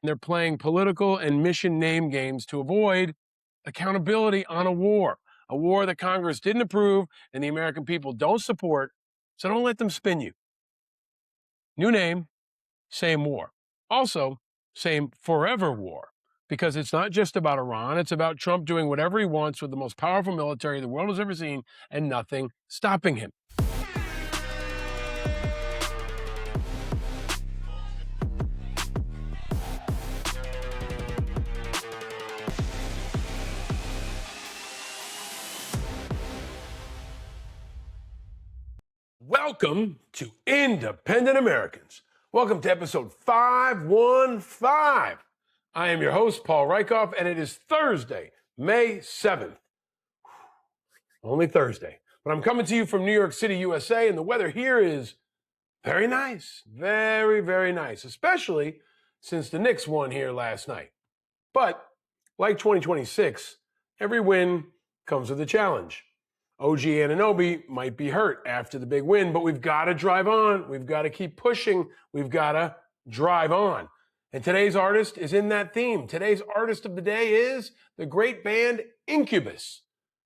They're playing political and mission name games to avoid accountability on a war that Congress didn't approve and the American people don't support. So don't let them spin you. New name, same war. Also, same forever war. Because it's not just about Iran, it's about Trump doing whatever he wants with the most powerful military the world has ever seen and nothing stopping him. Welcome to Independent Americans. Welcome to episode 515. I am your host, Paul Rieckhoff, and it is Thursday, May 7th. Only Thursday. But I'm coming to you from New York City, USA, and the weather here is very nice. Very, very nice, especially since the Knicks won here last night. But like 2026, every win comes with a challenge. OG Anunoby might be hurt after the big win, but we've got to drive on. We've got to keep pushing. We've got to drive on. And today's artist is in that theme. Today's artist of the day is the great band Incubus,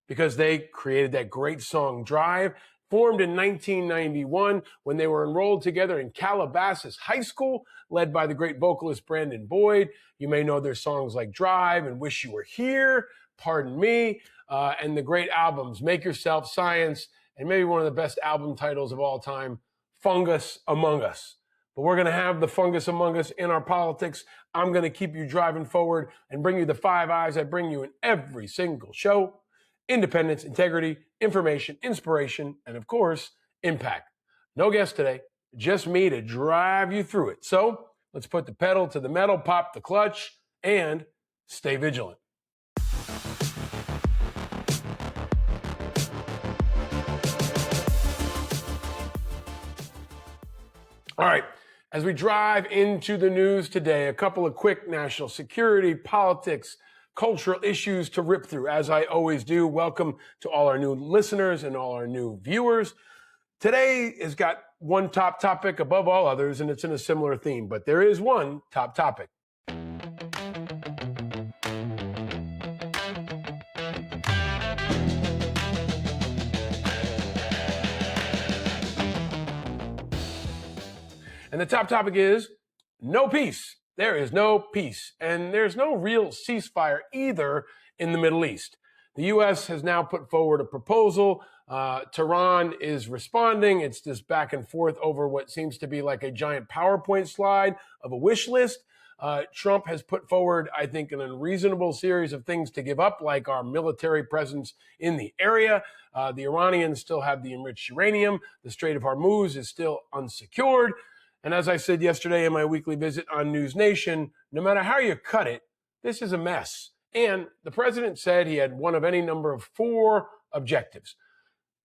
because they created that great song Drive, formed in 1991 when they were enrolled together in Calabasas High School, led by the great vocalist Brandon Boyd. You may know their songs like Drive and Wish You Were Here, Pardon Me, and the great albums Make Yourself, Science, and maybe one of the best album titles of all time, Fungus Among Us. But we're going to have the fungus among us in our politics. I'm going to keep you driving forward and bring you the five eyes I bring you in every single show. Independence, integrity, information, inspiration, and of course, impact. No guest today, just me to drive you through it. So let's put the pedal to the metal, pop the clutch, and stay vigilant. All right, as we drive into the news today, a couple of quick national security, politics, cultural issues to rip through. As I always do, welcome to all our new listeners and all our new viewers. Today has got one top topic above all others, and it's in a similar theme, but there is one top topic. And the top topic is no peace. There is no peace. And there's no real ceasefire either in the Middle East. The U.S. has now put forward a proposal. Tehran is responding. It's this back and forth over what seems to be like a giant PowerPoint slide of a wish list. Trump has put forward, I think, an unreasonable series of things to give up, like our military presence in the area. The Iranians still have the enriched uranium. The Strait of Hormuz is still unsecured. And as I said yesterday in my weekly visit on News Nation, no matter how you cut it, this is a mess. And the president said he had one of any number of 4 objectives.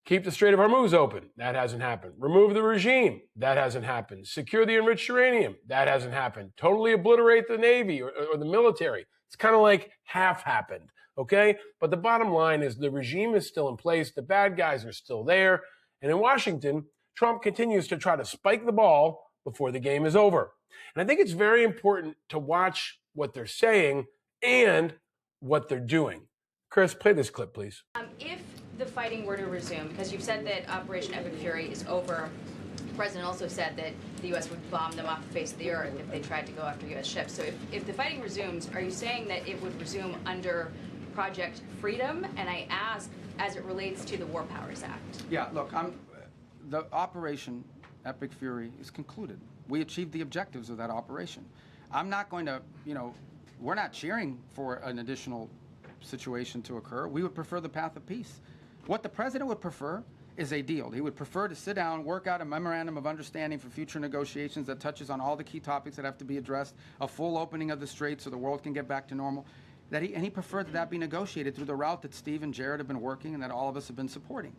Keep the Strait of Hormuz open. That hasn't happened. Remove the regime. That hasn't happened. Secure the enriched uranium. That hasn't happened. Totally obliterate the Navy or the military. It's kind of like half happened, okay? But the bottom line is the regime is still in place. The bad guys are still there. And in Washington, Trump continues to try to spike the ball before the game is over. And I think it's very important to watch what they're saying and what they're doing. Chris, play this clip, please. If the fighting were to resume, because you've said that Operation Epic Fury is over, the president also said that the U.S. would bomb them off the face of the earth if they tried to go after U.S. ships. So if the fighting resumes, are you saying that it would resume under Project Freedom? And I ask, as it relates to the War Powers Act. Yeah, look, the Operation Epic Fury is concluded. We achieved the objectives of that operation. I'm not going to, we're not cheering for an additional situation to occur. We would prefer the path of peace. What the president would prefer is a deal. He would prefer to sit down, work out a memorandum of understanding for future negotiations that touches on all the key topics that have to be addressed, a full opening of the strait so the world can get back to normal. And he preferred that be negotiated through the route that Steve and Jared have been working and that all of us have been supporting.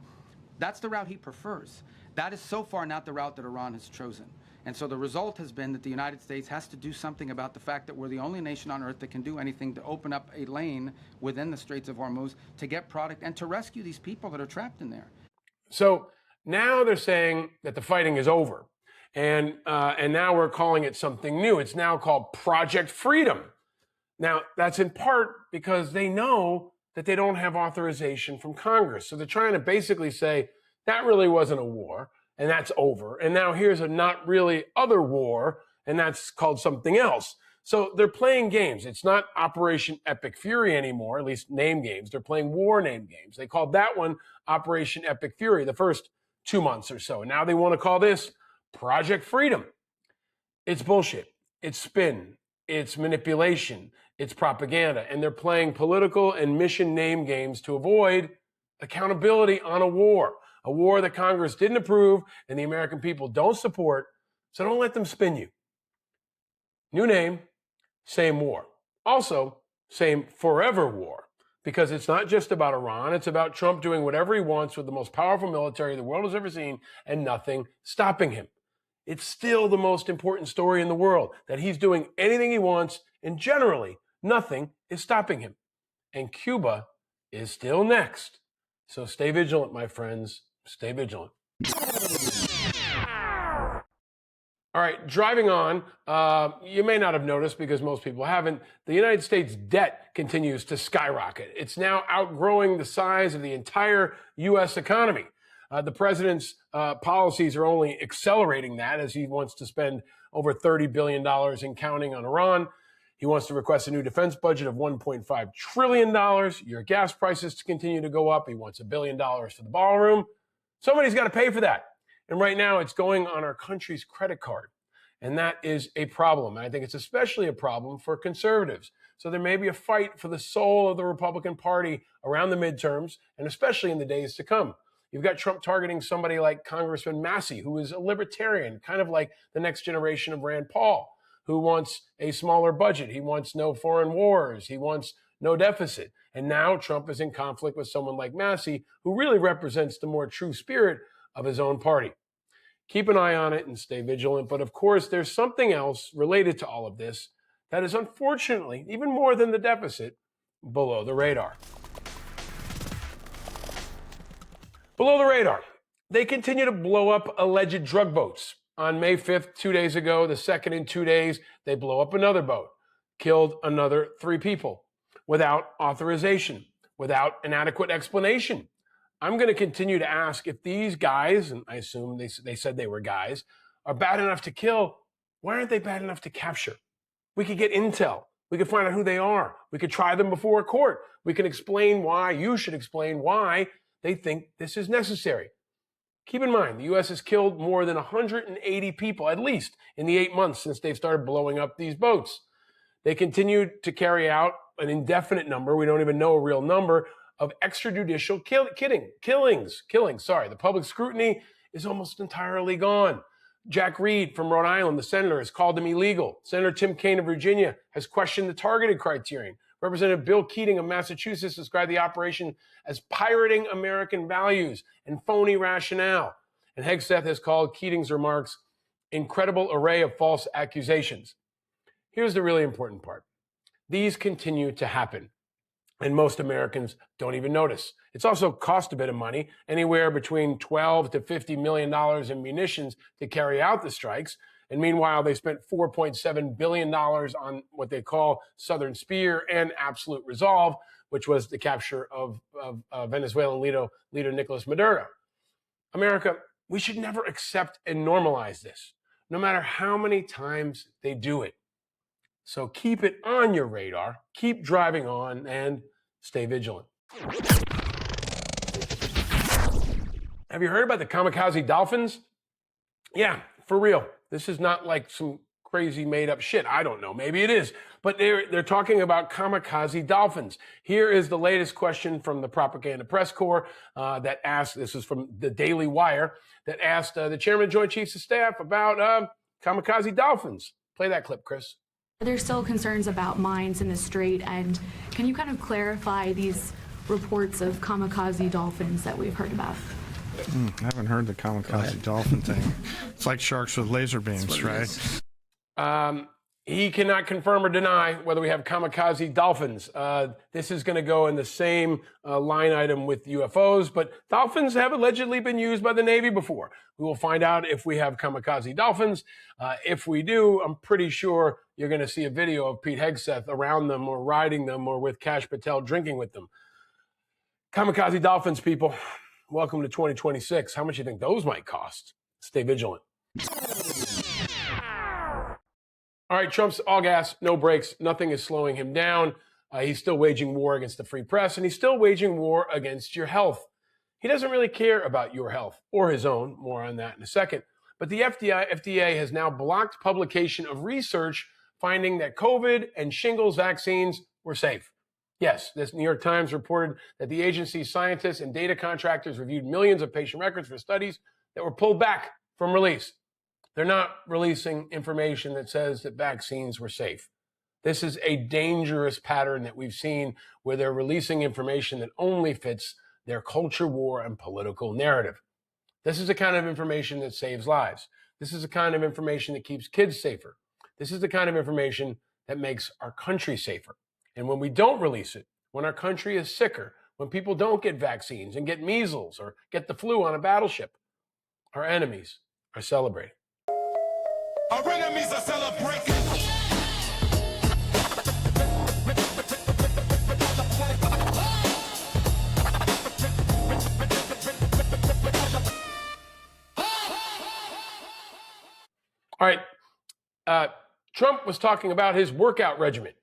That's the route he prefers. That is so far not the route that Iran has chosen. And so the result has been that the United States has to do something about the fact that we're the only nation on earth that can do anything to open up a lane within the Straits of Hormuz to get product and to rescue these people that are trapped in there. So now they're saying that the fighting is over. And now we're calling it something new. It's now called Project Freedom. Now, that's in part because they know that they don't have authorization from Congress. So they're trying to basically say that really wasn't a war, and that's over. And now here's a not really other war, and that's called something else. So they're playing games. It's not Operation Epic Fury anymore, at least name games. They're playing war name games. They called that one Operation Epic Fury the first 2 months or so. And now they want to call this Project Freedom. It's bullshit. It's spin. It's manipulation. It's propaganda. And they're playing political and mission name games to avoid accountability on a war that Congress didn't approve and the American people don't support. So don't let them spin you. New name, same war. Also, same forever war. Because it's not just about Iran. It's about Trump doing whatever he wants with the most powerful military the world has ever seen and nothing stopping him. It's still the most important story in the world, that he's doing anything he wants and generally nothing is stopping him. And Cuba is still next. So stay vigilant, my friends. Stay vigilant. All right, driving on, you may not have noticed because most people haven't, the United States debt continues to skyrocket. It's now outgrowing the size of the entire U.S. economy. The president's policies are only accelerating that as he wants to spend over $30 billion and counting on Iran. He wants to request a new defense budget of $1.5 trillion. Your gas prices to continue to go up. He wants $1 billion for the ballroom. Somebody's got to pay for that. And right now it's going on our country's credit card. And that is a problem. And I think it's especially a problem for conservatives. So there may be a fight for the soul of the Republican Party around the midterms, and especially in the days to come. You've got Trump targeting somebody like Congressman Massey, who is a libertarian, kind of like the next generation of Rand Paul, who wants a smaller budget. He wants no foreign wars. He wants no deficit. And now Trump is in conflict with someone like Massey, who really represents the more true spirit of his own party. Keep an eye on it and stay vigilant. But of course, there's something else related to all of this that is unfortunately, even more than the deficit, below the radar. Below the radar, they continue to blow up alleged drug boats. On May 5th, 2 days ago, the second in 2 days, they blow up another boat, killed another 3 people without authorization, without an adequate explanation. I'm going to continue to ask if these guys, and I assume they said they were guys, are bad enough to kill. Why aren't they bad enough to capture? We could get intel. We could find out who they are. We could try them before a court. We can explain why, you should explain why they think this is necessary. Keep in mind, the U.S. has killed more than 180 people, at least, in the 8 months since they've started blowing up these boats. They continue to carry out an indefinite number, we don't even know a real number, of extrajudicial killings. The public scrutiny is almost entirely gone. Jack Reed from Rhode Island, the senator, has called them illegal. Senator Tim Kaine of Virginia has questioned the targeted criterion. Representative Bill Keating of Massachusetts described the operation as pirating American values and phony rationale. And Hegseth has called Keating's remarks incredible array of false accusations. Here's the really important part. These continue to happen, and most Americans don't even notice. It's also cost a bit of money, anywhere between $12 to $50 million in munitions to carry out the strikes. And meanwhile, they spent $4.7 billion on what they call Southern Spear and Absolute Resolve, which was the capture of Venezuelan leader Nicolas Maduro. America, we should never accept and normalize this, no matter how many times they do it. So keep it on your radar, keep driving on, and stay vigilant. Have you heard about the Kamikaze Dolphins? Yeah, for real. This is not like some crazy made up shit. I don't know. Maybe it is. But they're talking about Kamikaze Dolphins. Here is the latest question from the Propaganda Press Corps that asked, this is from the Daily Wire, that asked the Chairman of Joint Chiefs of Staff about Kamikaze Dolphins. Play that clip, Chris. Are there still concerns about mines in the Strait? And can you kind of clarify these reports of Kamikaze Dolphins that we've heard about? I haven't heard the Kamikaze Dolphin thing. It's like sharks with laser beams, right? He cannot confirm or deny whether we have kamikaze dolphins. This is going to go in the same line item with UFOs, but dolphins have allegedly been used by the Navy before. We will find out if we have kamikaze dolphins. If we do, I'm pretty sure you're going to see a video of Pete Hegseth around them or riding them or with Kash Patel drinking with them. Kamikaze dolphins, people. Welcome to 2026. How much do you think those might cost? Stay vigilant. All right, Trump's all gas, no brakes. Nothing is slowing him down. He's still waging war against the free press, and he's still waging war against your health. He doesn't really care about your health or his own. More on that in a second. But the FDA has now blocked publication of research finding that COVID and shingles vaccines were safe. Yes, this New York Times reported that the agency's scientists and data contractors reviewed millions of patient records for studies that were pulled back from release. They're not releasing information that says that vaccines were safe. This is a dangerous pattern that we've seen where they're releasing information that only fits their culture war and political narrative. This is the kind of information that saves lives. This is the kind of information that keeps kids safer. This is the kind of information that makes our country safer. And when we don't release it, when our country is sicker, when people don't get vaccines and get measles or get the flu on a battleship, our enemies are celebrating. Our enemies are celebrating. All right. Trump was talking about his workout regimen.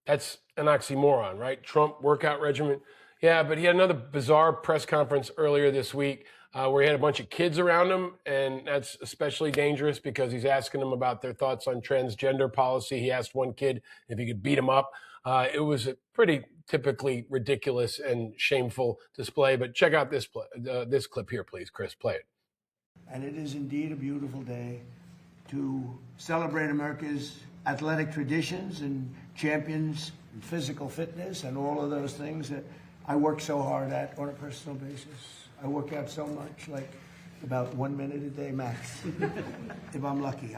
That's an oxymoron, right? Trump workout regimen. Yeah, but he had another bizarre press conference earlier this week where he had a bunch of kids around him, and that's especially dangerous because he's asking them about their thoughts on transgender policy. He asked one kid if he could beat him up. It was a pretty typically ridiculous and shameful display, but check out this clip here, please. Chris, play it. And it is indeed a beautiful day to celebrate America's athletic traditions and champions and physical fitness and all of those things that I work so hard at on a personal basis. I work out so much, like about 1 minute a day max, if I'm lucky.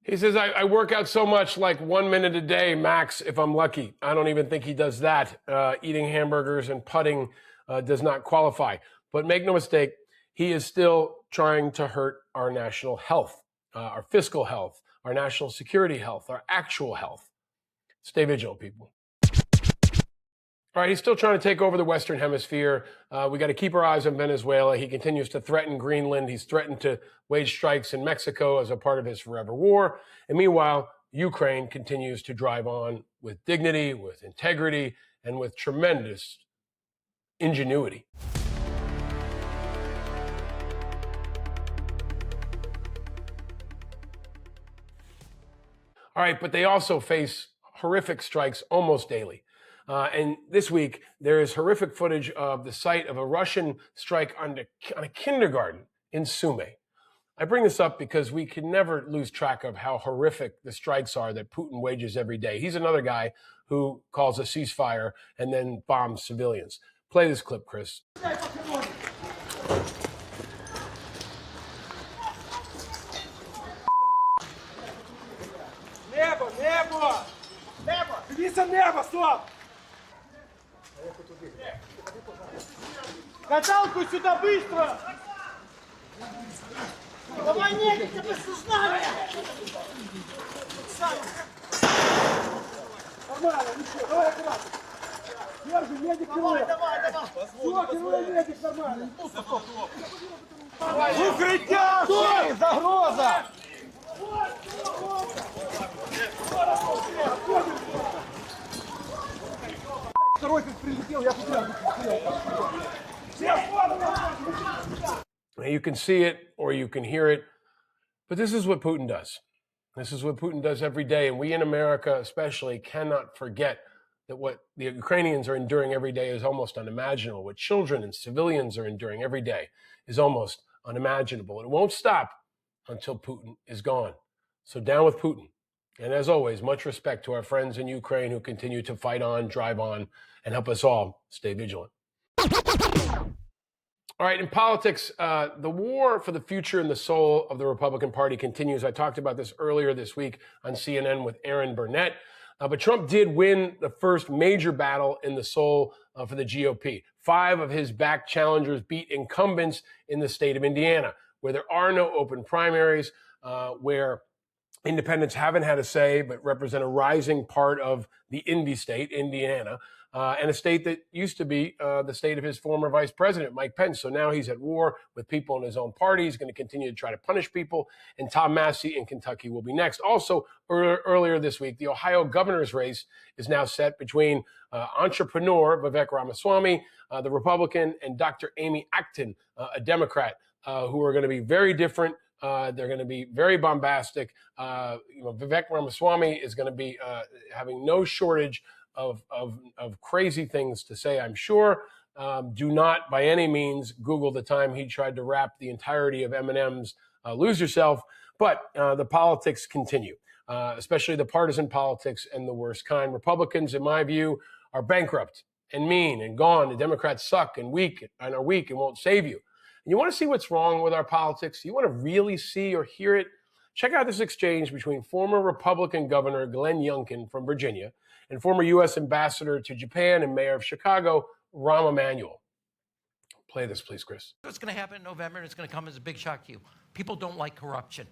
He says, I work out so much, like 1 minute a day max, if I'm lucky. I don't even think he does that. Eating hamburgers and putting does not qualify. But make no mistake, he is still trying to hurt our national health, our fiscal health, our national security health, our actual health. Stay vigilant, people. All right, he's still trying to take over the Western Hemisphere. We got to keep our eyes on Venezuela. He continues to threaten Greenland. He's threatened to wage strikes in Mexico as a part of his forever war. And meanwhile, Ukraine continues to drive on with dignity, with integrity, and with tremendous ingenuity. All right, but they also face horrific strikes almost daily. And this week, there is horrific footage of the site of a Russian strike on a kindergarten in Sumi. I bring this up because we can never lose track of how horrific the strikes are that Putin wages every day. He's another guy who calls a ceasefire and then bombs civilians. Play this clip, Chris. Небо! Небо! Небо! Дивіться небо, стоп! Каталку сюда быстро! Давай, медик, ты без сознания! Нормально, ничего, давай аккуратно! Держи, медик, давай, давай, давай! Все, первый медик, нормально! Укрытие! Стой! Загроза! Второй как прилетел, я потерял. You can see it or you can hear it, but this is what Putin does. This is what Putin does every day, and we in America especially cannot forget that what the Ukrainians are enduring every day is almost unimaginable. What children and civilians are enduring every day is almost unimaginable. It won't stop until Putin is gone. So down with Putin. And as always, much respect to our friends in Ukraine who continue to fight on, drive on, and help us all stay vigilant. All right, in politics, the war for the future and the soul of the Republican Party continues. I talked about this earlier this week on CNN with Aaron Burnett. But Trump did win the first major battle in the soul for the GOP. 5 of his back challengers beat incumbents in the state of Indiana, where there are no open primaries, where independents haven't had a say but represent a rising part of the Indy state, Indiana, and a state that used to be the state of his former vice president, Mike Pence. So now he's at war with people in his own party. He's going to continue to try to punish people. And Tom Massey in Kentucky will be next. Also, earlier this week, the Ohio governor's race is now set between entrepreneur Vivek Ramaswamy, the Republican, and Dr. Amy Acton, a Democrat, who are going to be very different. They're going to be very bombastic. Vivek Ramaswamy is going to be having no shortage of crazy things to say, I'm sure. Do not, by any means, Google the time he tried to rap the entirety of Eminem's Lose Yourself. But the politics continue, especially the partisan politics and the worst kind. Republicans, in my view, are bankrupt and mean and gone. The Democrats suck and are weak and won't save you. And you want to see what's wrong with our politics? You want to really see or hear it? Check out this exchange between former Republican Governor Glenn Youngkin from Virginia and former U.S. Ambassador to Japan and Mayor of Chicago, Rahm Emanuel. Play this, please, Chris. What's going to happen in November, and it's going to come as a big shock to you. People don't like corruption.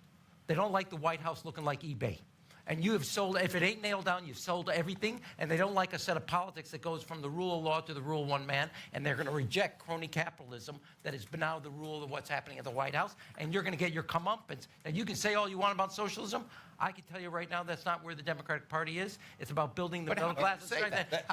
They don't like the White House looking like eBay. And you have sold, if it ain't nailed down, you've sold everything. And they don't like a set of politics that goes from the rule of law to the rule of one man. And they're going to reject crony capitalism that has been now the rule of what's happening at the White House. And you're going to get your comeuppance. And you can say all you want about socialism. I can tell you right now that's not where the Democratic Party is. It's about building the middle class. That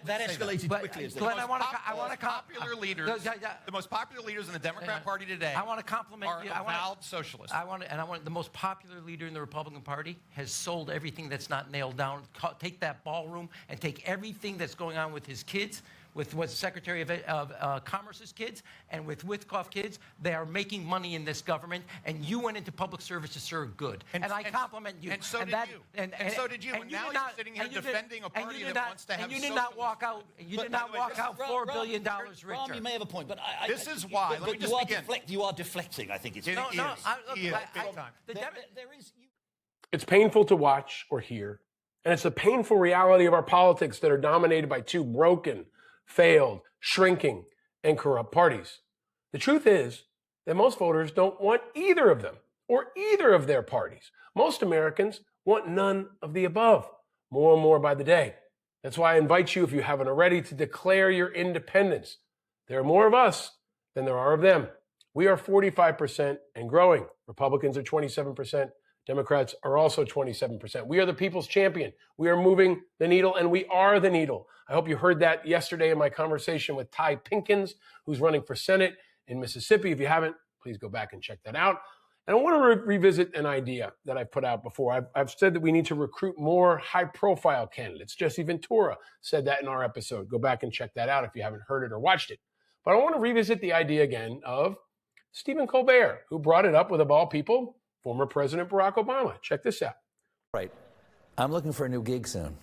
escalated quickly. Glenn, I want to popular leaders. The most popular leaders in the Democrat Party today. I want to compliment you. Avowed socialists. The most popular leader in the Republican Party has sold everything that's not nailed down. Take that ballroom and take everything that's going on with his kids, with what's Secretary of Commerce's kids, and with Rieckhoff kids. They are making money in this government, and you went into public service to serve good. And I compliment you. And so did you. And so did you. And now you're sitting here defending a party that wants to have and you did not walk out. You did not walk out $4 billion richer. Ron, you may have a point, but this is why. Let me just begin. You are deflecting, I think it's It's painful to watch or hear, and it's the painful reality of our politics that are dominated by 2 broken, failed, shrinking, and corrupt parties. The truth is that most voters don't want either of them or either of their parties. Most Americans want none of the above, more and more by the day. That's why I invite you, if you haven't already, to declare your independence. There are more of us than there are of them. We are 45% and growing. Republicans are 27%. Democrats are also 27%. We are the people's champion. We are moving the needle, and we are the needle. I hope you heard that yesterday in my conversation with Ty Pinkins, who's running for Senate in Mississippi. If you haven't, please go back and check that out. And I want to revisit an idea that I've put out before. I've said that we need to recruit more high-profile candidates. Jesse Ventura said that in our episode. Go back and check that out if you haven't heard it or watched it. But I want to revisit the idea again of Stephen Colbert, who brought it up with, of all people, former President Barack Obama. Check this out. Right. I'm looking for a new gig soon.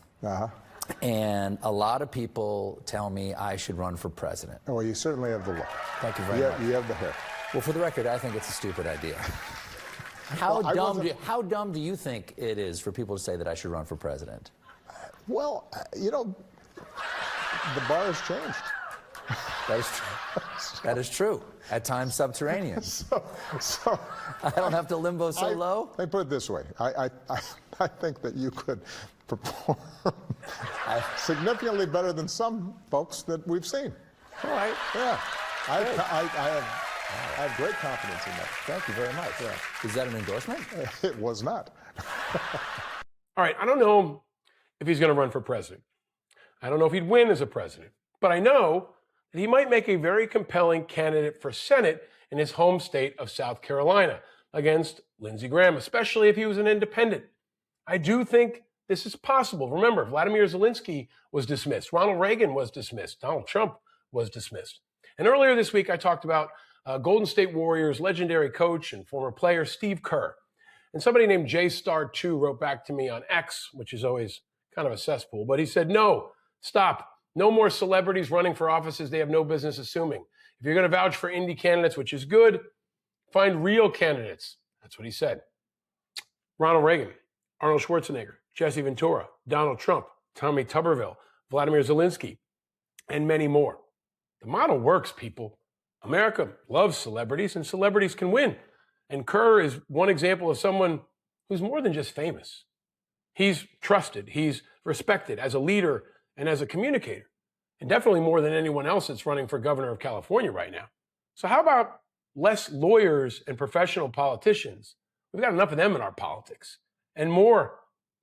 And a lot of people tell me I should run for president. Well, you certainly have the look. Thank you very much. You have the hair. Well, for the record, I think it's a stupid idea. How dumb do you think it is for people to say that I should run for president? Well, the bar has changed. That is true. That is true. At times subterranean. So I don't have to limbo so low. Let me put it this way. I think that you could perform significantly better than some folks that we've seen. All right. Yeah. I have great confidence in that. Thank you very much. Yeah. Is that an endorsement? It was not. All right. I don't know if he's going to run for president. I don't know if he'd win as a president. But I know that he might make a very compelling candidate for Senate in his home state of South Carolina against Lindsey Graham, especially if he was an independent. I do think this is possible. Remember, Vladimir Zelensky was dismissed. Ronald Reagan was dismissed. Donald Trump was dismissed. And earlier this week, I talked about Golden State Warriors legendary coach and former player Steve Kerr. And somebody named JStar2 wrote back to me on X, which is always kind of a cesspool, but he said, no, stop. No more celebrities running for offices they have no business assuming. If If you're going to vouch for indie candidates, which is good, find real candidates. That's what he said. Ronald Reagan, Arnold Schwarzenegger, Jesse Ventura, Donald Trump, Tommy Tuberville, Vladimir Zelensky, and many more. The model works, people. America loves celebrities, and celebrities can win. And Kerr is one example of someone who's more than just famous. He's trusted, he's respected as a leader and as a communicator, and definitely more than anyone else that's running for governor of California right now. So how about less lawyers and professional politicians? We've got enough of them in our politics. And more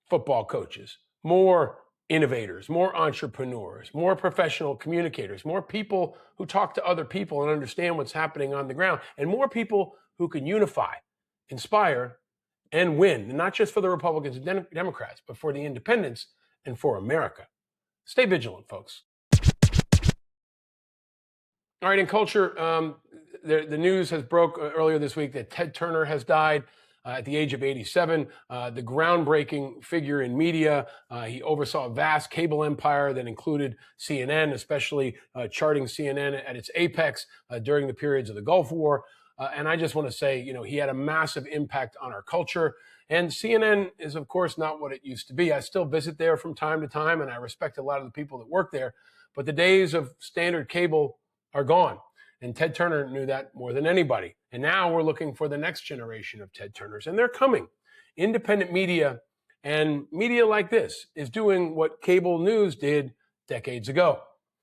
football coaches, more innovators, more entrepreneurs, more professional communicators, more people who talk to other people and understand what's happening on the ground, and more people who can unify, inspire, and win, and not just for the Republicans and Democrats, but for the independents and for America. Stay vigilant, folks. All right, in culture, the news has broke earlier this week that Ted Turner has died at the age of 87. The groundbreaking figure in media. He oversaw a vast cable empire that included CNN, especially charting CNN at its apex during the periods of the Gulf War. And I just want to say, he had a massive impact on our culture. And CNN is, of course, not what it used to be. I still visit there from time to time, and I respect a lot of the people that work there. But the days of standard cable are gone. And Ted Turner knew that more than anybody. And now we're looking for the next generation of Ted Turners, and they're coming. Independent media and media like this is doing what cable news did decades ago.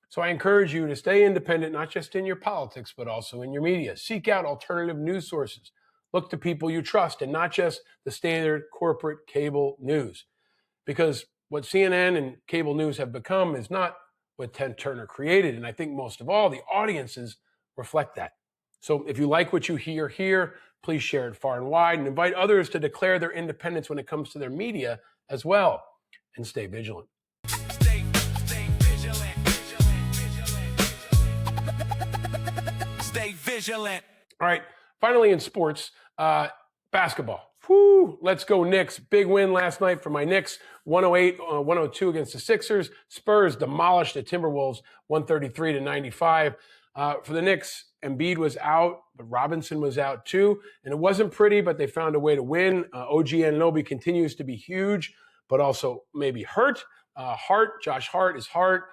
So I encourage you to stay independent, not just in your politics, but also in your media. Seek out alternative news sources. Look to people you trust and not just the standard corporate cable news. Because what CNN and cable news have become is not what Ted Turner created. And I think most of all, the audiences reflect that. So if you like what you hear here, please share it far and wide and invite others to declare their independence when it comes to their media as well. And stay vigilant. Stay vigilant. All right, finally in sports, basketball. Whew, let's go Knicks. Big win last night for my Knicks, 108-102 against the Sixers. Spurs demolished the Timberwolves, 133-95. For the Knicks, Embiid was out, but Robinson was out too. And it wasn't pretty, but they found a way to win. OG Anunoby continues to be huge, but also maybe hurt. Josh Hart is hurt.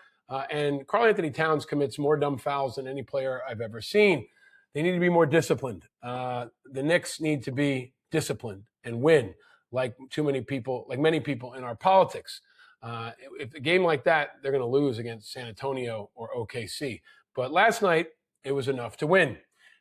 And Karl Anthony Towns commits more dumb fouls than any player I've ever seen. They need to be more disciplined. The Knicks need to be disciplined and win, like many people in our politics. If a game like that, they're going to lose against San Antonio or OKC. But last night, it was enough to win.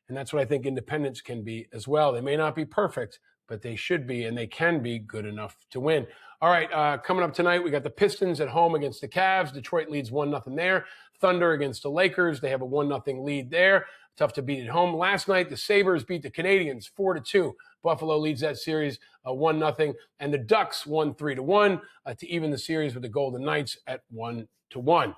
And that's what I think independents can be as well. They may not be perfect, but they should be, and they can be good enough to win. All right, coming up tonight, we got the Pistons at home against the Cavs. Detroit leads 1-0 there. Thunder against the Lakers. They have a 1-0 lead there. Tough to beat at home. Last night, the Sabres beat the Canadiens 4-2. Buffalo leads that series 1-0. And the Ducks won 3-1 to even the series with the Golden Knights at 1-1.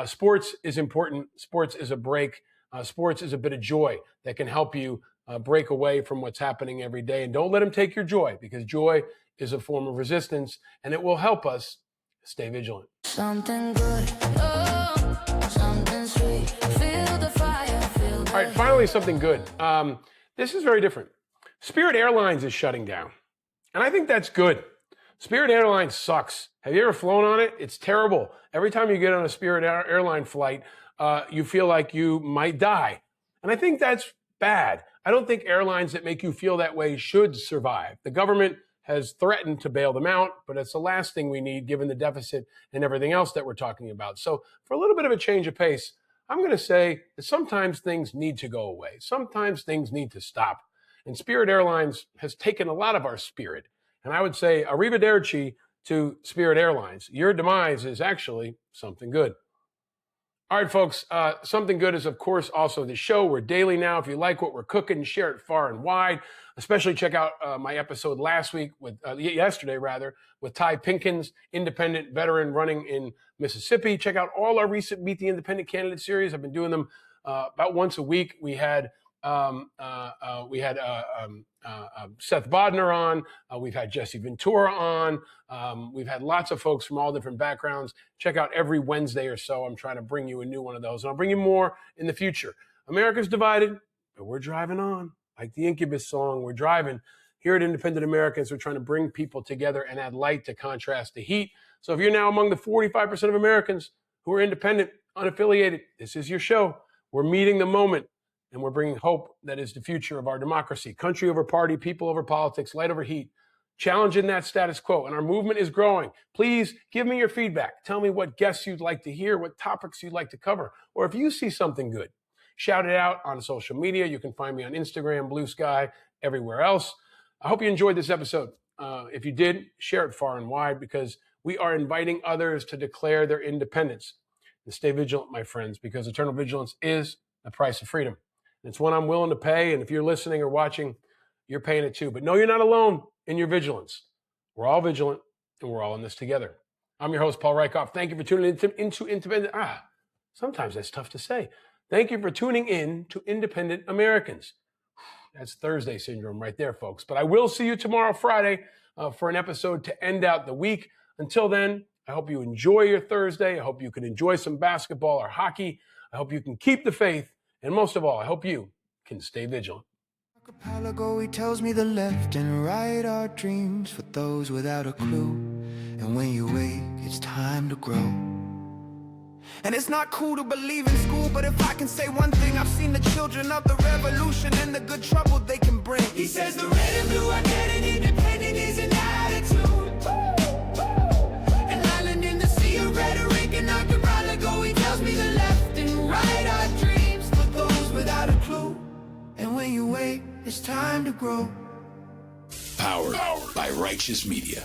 Sports is important. Sports is a break. Sports is a bit of joy that can help you break away from what's happening every day. And don't let them take your joy, because joy is a form of resistance, and it will help us stay vigilant. Something good, oh, something sweet. Feel the fire, feel the... All right, finally, something good. This is very different. Spirit Airlines is shutting down, and I think that's good. Spirit Airlines sucks. Have you ever flown on it? It's terrible. Every time you get on a Spirit Airline flight, you feel like you might die. And I think that's bad. I don't think airlines that make you feel that way should survive. The government has threatened to bail them out, but it's the last thing we need given the deficit and everything else that we're talking about. So for a little bit of a change of pace, I'm going to say that sometimes things need to go away. Sometimes things need to stop. And Spirit Airlines has taken a lot of our spirit. And I would say arrivederci to Spirit Airlines. Your demise is actually something good. All right, folks, something good is, of course, also the show. We're daily now. If you like what we're cooking, share it far and wide. Especially check out my episode yesterday, with Ty Pinkins, independent veteran running in Mississippi. Check out all our recent Meet the Independent Candidate series. I've been doing them about once a week. We had Seth Bodner on. We've had Jesse Ventura on. We've had lots of folks from all different backgrounds. Check out every Wednesday or so. I'm trying to bring you a new one of those, and I'll bring you more in the future. America's divided, but we're driving on. Like the Incubus song, we're driving. Here at Independent Americans, we're trying to bring people together and add light to contrast the heat. So if you're now among the 45% of Americans who are independent, unaffiliated, this is your show. We're meeting the moment, and we're bringing hope that is the future of our democracy. Country over party, people over politics, light over heat, challenging that status quo. And our movement is growing. Please give me your feedback. Tell me what guests you'd like to hear, what topics you'd like to cover, or if you see something good, shout it out on social media. You can find me on Instagram, Blue Sky, everywhere else. I hope you enjoyed this episode. If you did, share it far and wide because we are inviting others to declare their independence. And stay vigilant, my friends, because eternal vigilance is the price of freedom. And it's one I'm willing to pay. And if you're listening or watching, you're paying it too. But no, you're not alone in your vigilance. We're all vigilant and we're all in this together. I'm your host, Paul Rieckhoff. Thank you for tuning into Independent. Sometimes that's tough to say. Thank you for tuning in to Independent Americans. That's Thursday syndrome right there, folks. But I will see you tomorrow, Friday, for an episode to end out the week. Until then, I hope you enjoy your Thursday. I hope you can enjoy some basketball or hockey. I hope you can keep the faith. And most of all, I hope you can stay vigilant. Archipelago, he tells me the left and right are dreams for those without a clue. And when you wake, it's time to grow. And it's not cool to believe in school, but if I can say one thing, I've seen the children of the revolution and the good trouble they can bring. He says the red and blue are dead and independent is an attitude. An island in the sea of rhetoric and archipelago, he tells me the left and right are dreams for those without a clue. And when you wait, it's time to grow. Powered by Righteous Media.